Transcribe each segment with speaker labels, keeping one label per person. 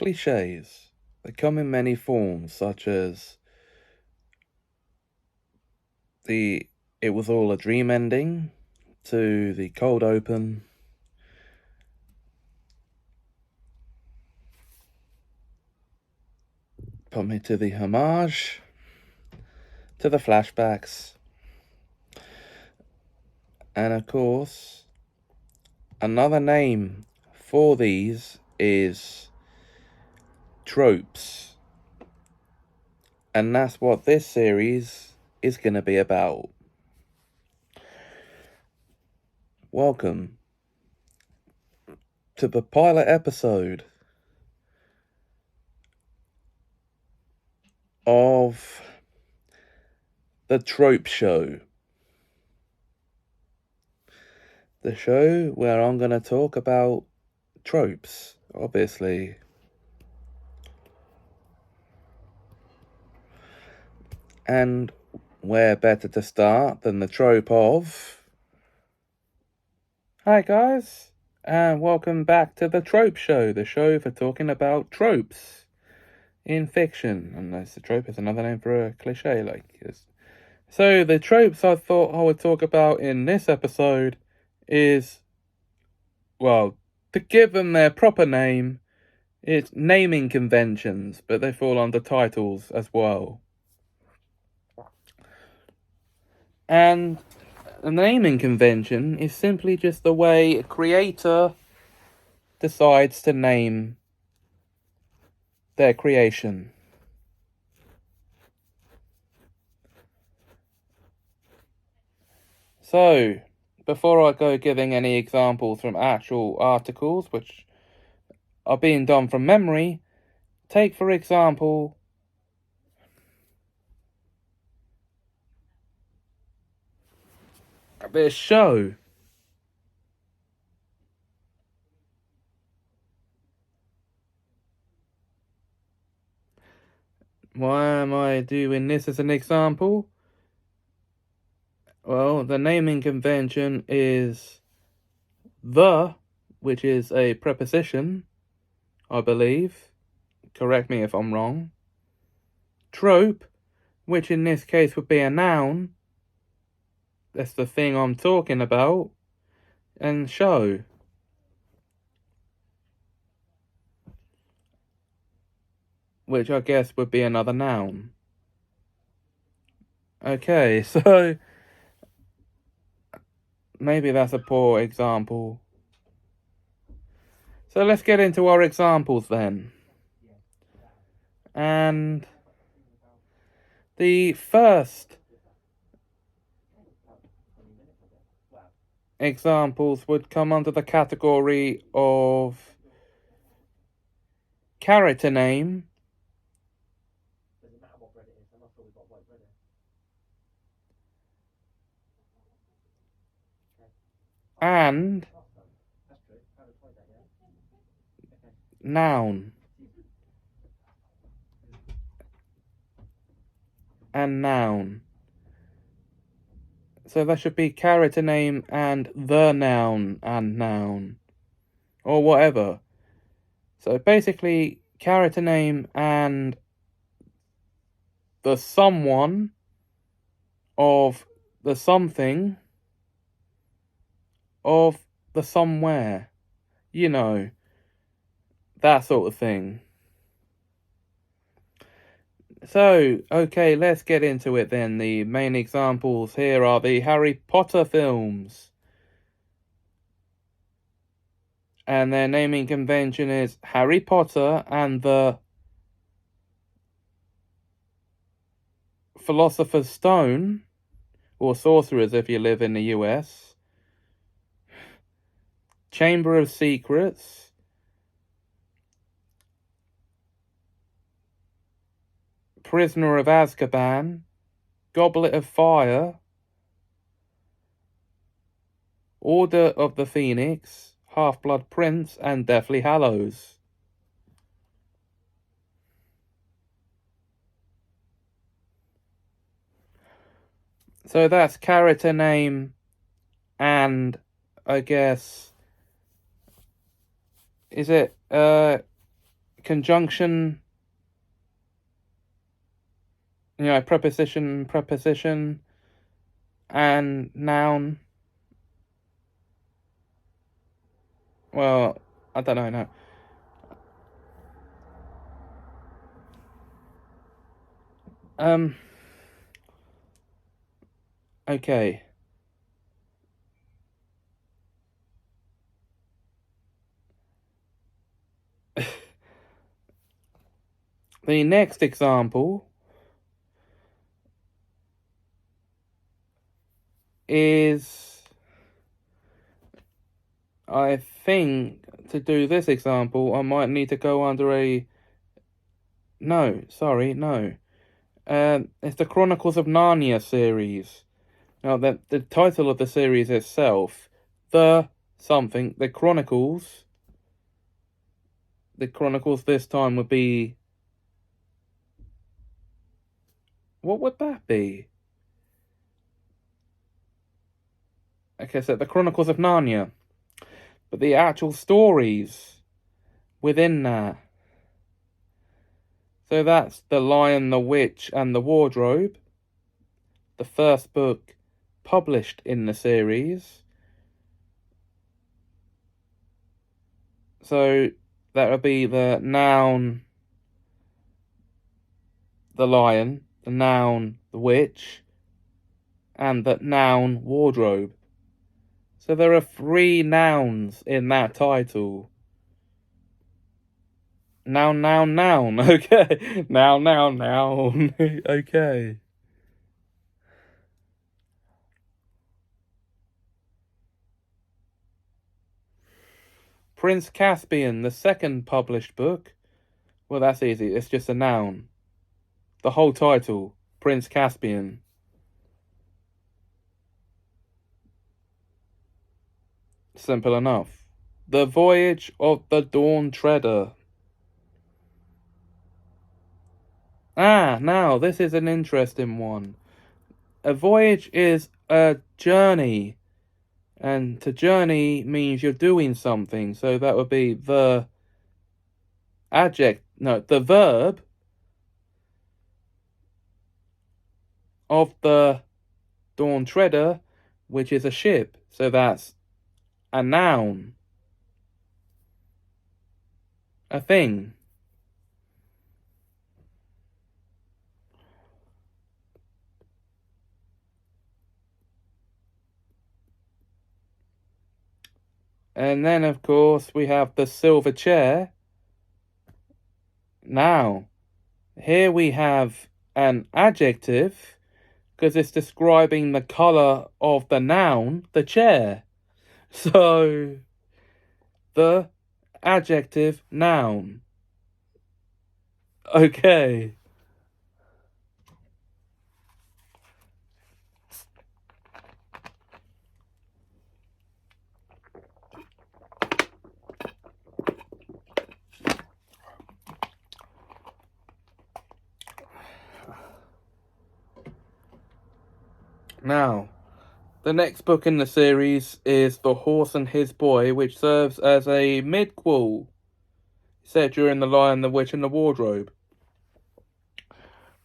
Speaker 1: Cliches. They come in many forms, such as the "it was all a dream" ending, to the cold open, put me to the homage, to the flashbacks, and of course, another name for these is tropes. And that's what this series is going to be about. Welcome to the pilot episode of the Trope Show. The show where I'm going to talk about tropes, obviously. And where better to start than the trope of... Hi guys, and welcome back to the Trope Show, the show for talking about tropes in fiction. And the trope is another name for a cliche, like yes. So the tropes I thought I would talk about in this episode is, well, to give them their proper name, it's naming conventions, but they fall under titles as well. And a naming convention is simply just the way a creator decides to name their creation. So, before I go giving any examples from actual articles, which are being done from memory, take for example this show. Why am I doing this as an example? Well, the naming convention is the, which is a preposition, I believe. Correct me if I'm wrong. Trope, which in this case would be a noun. That's the thing I'm talking about. And show. Which I guess would be another noun. Okay, so maybe that's a poor example. So let's get into our examples then. And the first examples would come under the category of character name and noun. And noun. So that should be character name and the noun and noun. Or whatever. So basically, character name and the someone of the something of the somewhere. You know, that sort of thing. So, okay, let's get into it then. The main examples here are the Harry Potter films. And their naming convention is Harry Potter and the Philosopher's Stone, or Sorcerers if you live in the US. Chamber of Secrets. Prisoner of Azkaban, Goblet of Fire, Order of the Phoenix, Half-Blood Prince, and Deathly Hallows. So that's character name and, I guess, is it conjunction, preposition, and noun. Well, I don't know, no. Okay. The next example is, I think, to do this example, I might need to go under a... No, sorry, no. It's the Chronicles of Narnia series. Now, the title of the series itself, the Chronicles. The Chronicles this time would be... What would that be? Okay, so the Chronicles of Narnia. But the actual stories within that. So that's The Lion, the Witch, and the Wardrobe. The first book published in the series. So that would be the noun, the lion, the noun, the witch, and the noun, wardrobe. So there are 3 nouns in that title. Noun. Okay. Noun. Okay. Prince Caspian, the second published book. Well, that's easy. It's just a noun. The whole title, Prince Caspian. Simple enough. The Voyage of the Dawn Treader. Now, this is an interesting one. A voyage is a journey. And to journey means you're doing something. So that would be the verb of the Dawn Treader, which is a ship. So that's a noun. A thing. And then, of course, we have the silver chair. Now, here we have an adjective, because it's describing the colour of the noun, the chair. So, the adjective noun. Okay. Now, the next book in the series is The Horse and His Boy, which serves as a midquel set during The Lion, the Witch, and the Wardrobe.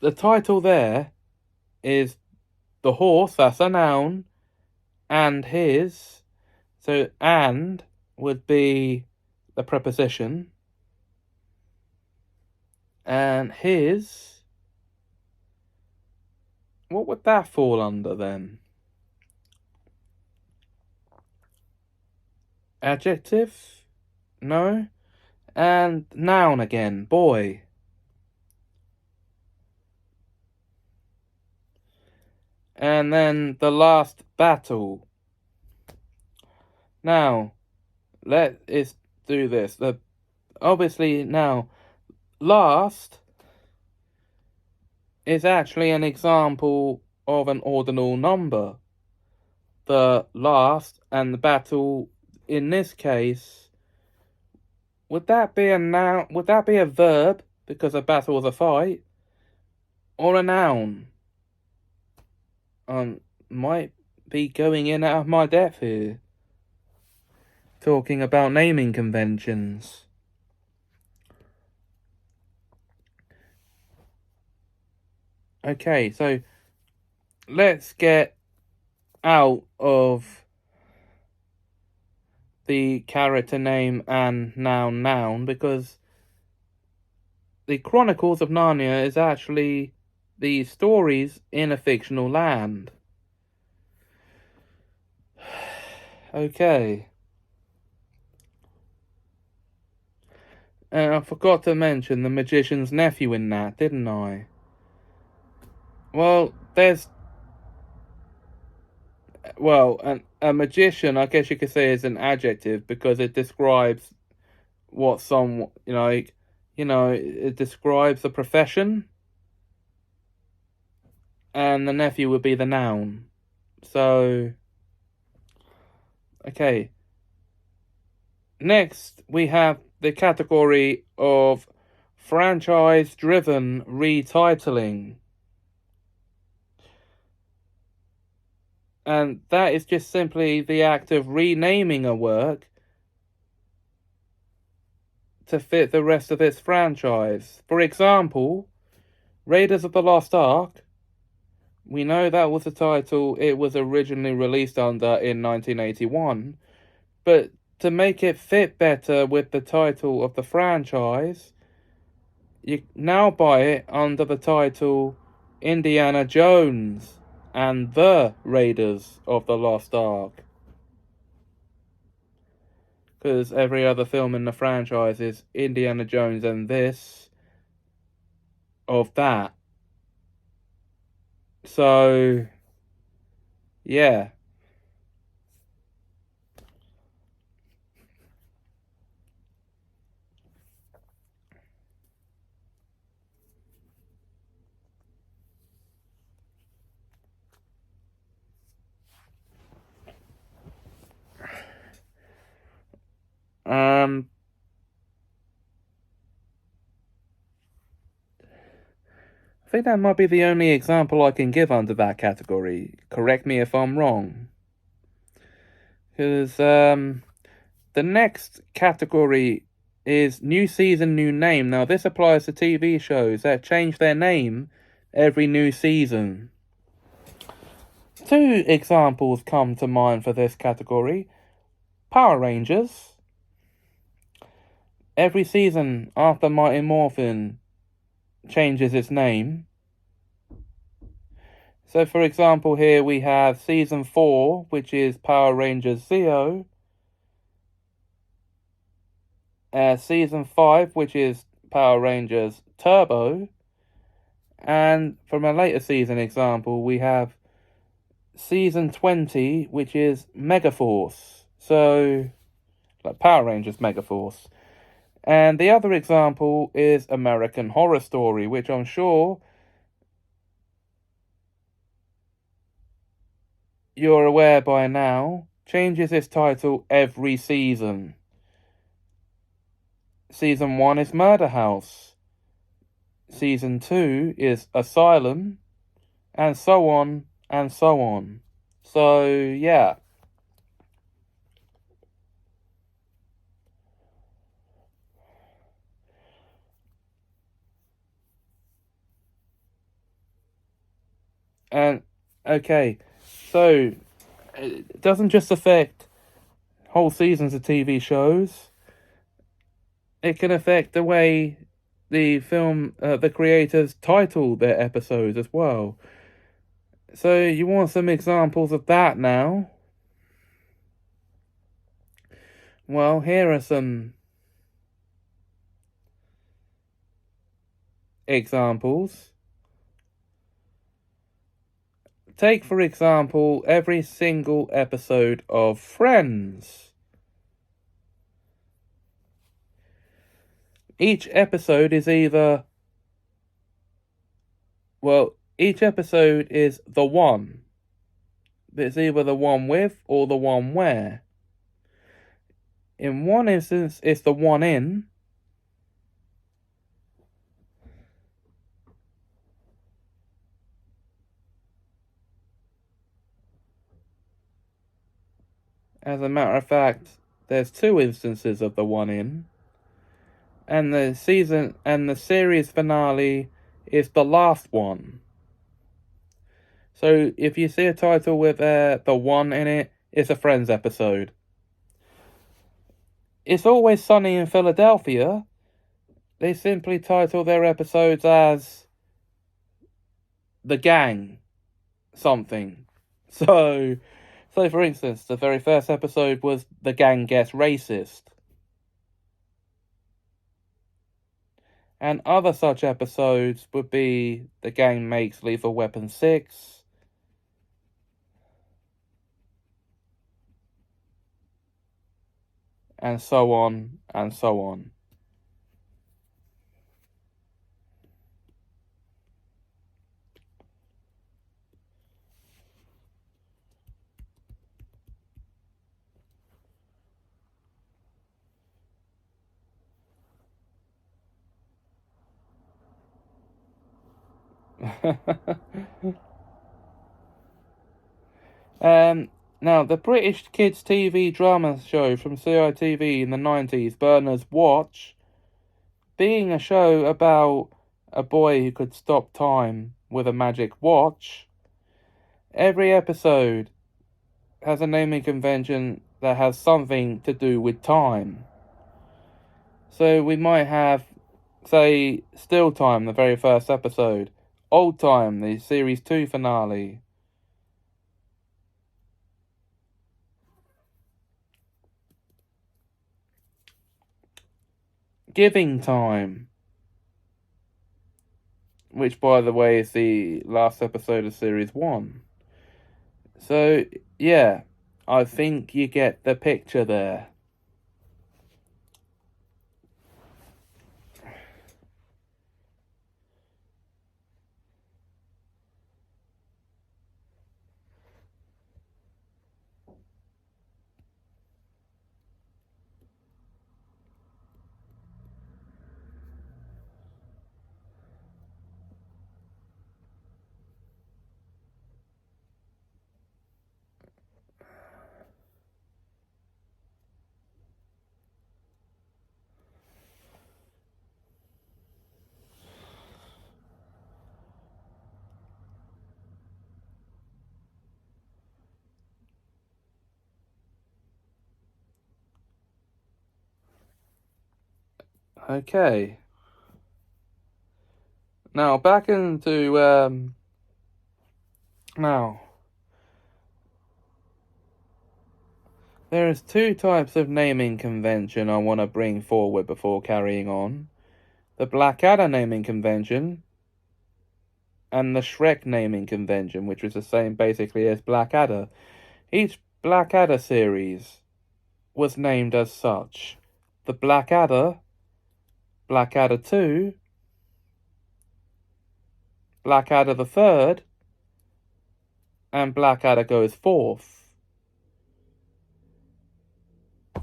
Speaker 1: The title there is the horse, that's a noun, and his. So, and would be the preposition. And his, what would that fall under then? Adjective? No. And noun again, boy. And then the last battle. Now, let's do this. Obviously, now, last is actually an example of an ordinal number. The last and the battle, in this case, would that be a noun? Would that be a verb because a battle was a fight, or a noun? Might be going in out of my depth here, talking about naming conventions. Okay, so let's get out of the character name and noun because the Chronicles of Narnia is actually the stories in a fictional land. Okay. And I forgot to mention the magician's nephew in that, didn't I? Well, a magician, I guess you could say, is an adjective because it describes what it describes a profession, and the nephew would be the noun. So, okay. Next, we have the category of franchise-driven retitling. And that is just simply the act of renaming a work to fit the rest of its franchise. For example, Raiders of the Lost Ark. We know that was the title it was originally released under in 1981, but to make it fit better with the title of the franchise, you now buy it under the title Indiana Jones and the Raiders of the Lost Ark. Because every other film in the franchise is Indiana Jones and this of that. So, yeah. I think that might be the only example I can give under that category. Correct me if I'm wrong. Because the next category is new season, new name. Now, this applies to TV shows that change their name every new season. Two examples come to mind for this category. Power Rangers. Every season after Mighty Morphin changes its name. So, for example, here we have Season 4, which is Power Rangers Zeo. Season 5, which is Power Rangers Turbo. And from a later season example, we have Season 20, which is Megaforce. So, like Power Rangers Megaforce. And the other example is American Horror Story, which I'm sure you're aware by now, changes its title every season. Season 1 is Murder House. Season 2 is Asylum. And so on and so on. So, yeah. And, okay, so it doesn't just affect whole seasons of TV shows. It can affect the way the creators title their episodes as well. So you want some examples of that now? Well, here are some examples. Take, for example, every single episode of Friends. Each episode is each episode is the one. It's either the one with or the one where. In one instance, it's the one in. As a matter of fact, there's two instances of the one in. And the series finale is the last one. So if you see a title with the one in it, it's a Friends episode. It's Always Sunny in Philadelphia. They simply title their episodes as The Gang something. So for instance, the very first episode was The Gang Gets Racist. And other such episodes would be The Gang Makes Lethal Weapon 6. And so on, and so on. Now, the British kids' TV drama show from CITV in the 90s, Berners Watch, being a show about a boy who could stop time with a magic watch, every episode has a naming convention that has something to do with time. So we might have, say, Still Time, the very first episode, Old Time, the Series 2 finale, Giving Time, which, by the way, is the last episode of Series 1. So, yeah, I think you get the picture there. Okay. Now, back into, now, there is two types of naming convention I want to bring forward before carrying on. The Blackadder naming convention and the Shrek naming convention, which was the same basically as Blackadder. Each Blackadder series was named as such. The Blackadder, Blackadder 2, Blackadder the Third, and Blackadder Goes Forth.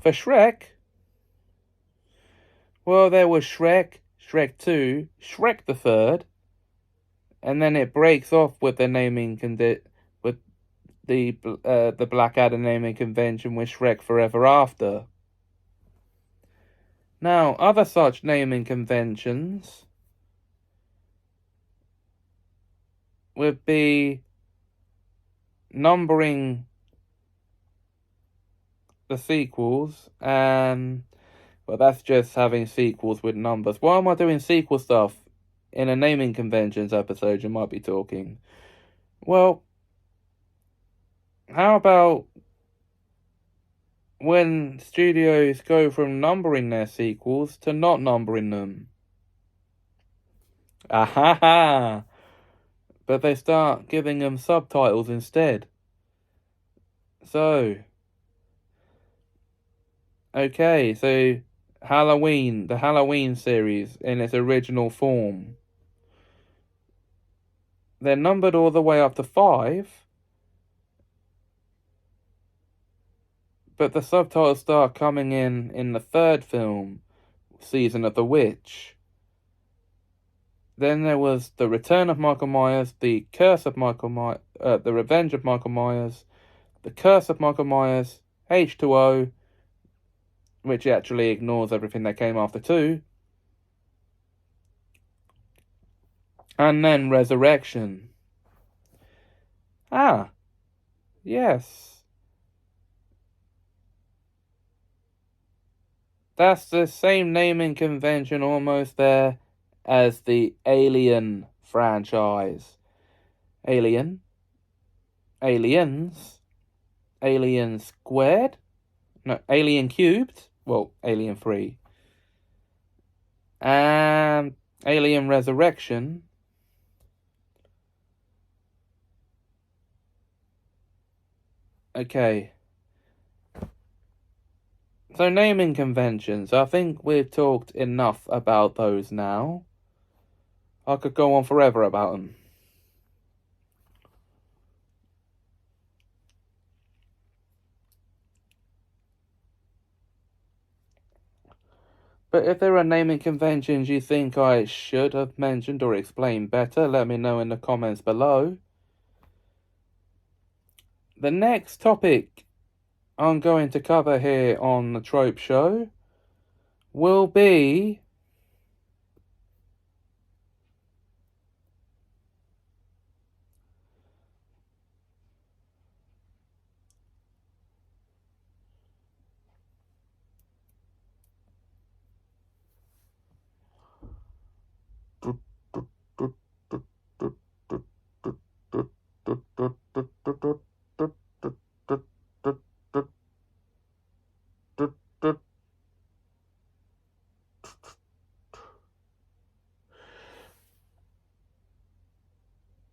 Speaker 1: For Shrek, well, there was Shrek, Shrek 2, Shrek the Third, and then it breaks off with the naming with the Blackadder naming convention with Shrek Forever After. Now, other such naming conventions would be numbering the sequels, and well, that's just having sequels with numbers. Why am I doing sequel stuff in a naming conventions episode? You might be talking. Well, how about when studios go from numbering their sequels to not numbering them? Aha! But they start giving them subtitles instead. So, okay, so Halloween, the Halloween series in its original form, they're numbered all the way up to 5, but the subtitles start coming in the third film, Season of the Witch. Then there was The Return of Michael Myers, The Curse of Michael Myers, The Revenge of Michael Myers, The Curse of Michael Myers, H2O, which actually ignores everything that came after 2, and then Resurrection. Ah, yes. That's the same naming convention almost there as the Alien franchise. Alien, Aliens, Alien Squared, no, Alien Cubed, well, Alien 3, and Alien Resurrection. Okay. So naming conventions, I think we've talked enough about those now. I could go on forever about them. But if there are naming conventions you think I should have mentioned or explained better, let me know in the comments below. The next topic I'm going to cover here on the Trope Show will be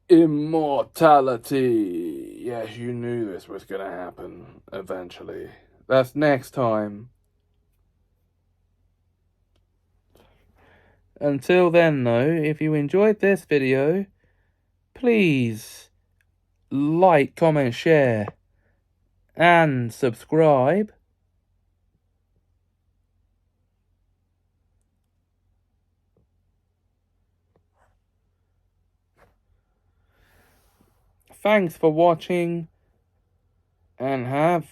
Speaker 1: immortality. Yes, you knew this was going to happen eventually. That's next time. Until then, though, if you enjoyed this video, please like, comment, share, and subscribe. Thanks for watching, and have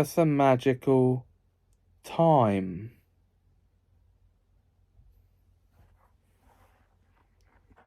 Speaker 1: some magical time.